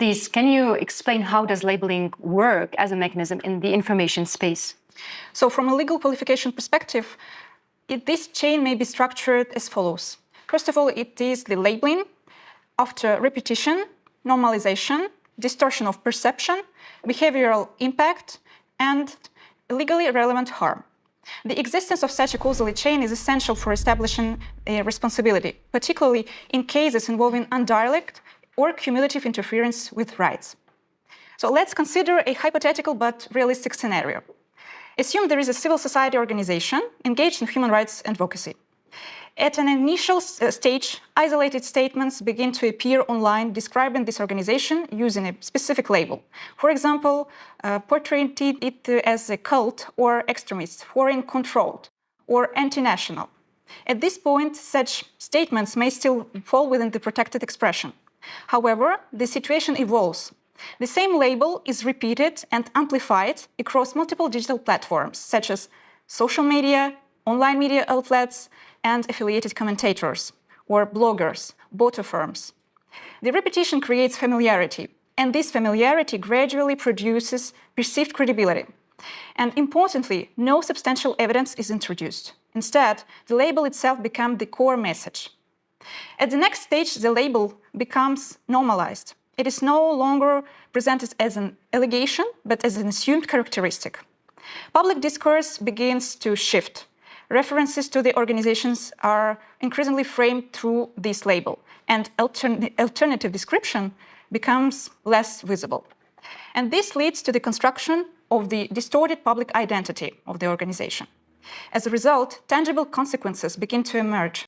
Please, can you explain how does labeling work as a mechanism in the information space? So from a legal qualification perspective, this chain may be structured as follows. First of all, it is the labeling after repetition, normalization, distortion of perception, behavioral impact, and legally relevant harm. The existence of such a causal chain is essential for establishing a responsibility, particularly in cases involving indirect or cumulative interference with rights. So let's consider a hypothetical but realistic scenario. Assume there is a civil society organization engaged in human rights advocacy. At an initial stage, isolated statements begin to appear online describing this organization using a specific label. For example, portraying it as a cult or extremist, foreign-controlled, or anti-national. At this point, such statements may still fall within the protected expression. However, the situation evolves. The same label is repeated and amplified across multiple digital platforms, such as social media, online media outlets, and affiliated commentators, or bloggers, both firms. The repetition creates familiarity, and this familiarity gradually produces perceived credibility. And importantly, no substantial evidence is introduced. Instead, the label itself becomes the core message. At the next stage, the label becomes normalized. It is no longer presented as an allegation, but as an assumed characteristic. Public discourse begins to shift. References to the organizations are increasingly framed through this label, and alternative description becomes less visible. And this leads to the construction of the distorted public identity of the organization. As a result, tangible consequences begin to emerge.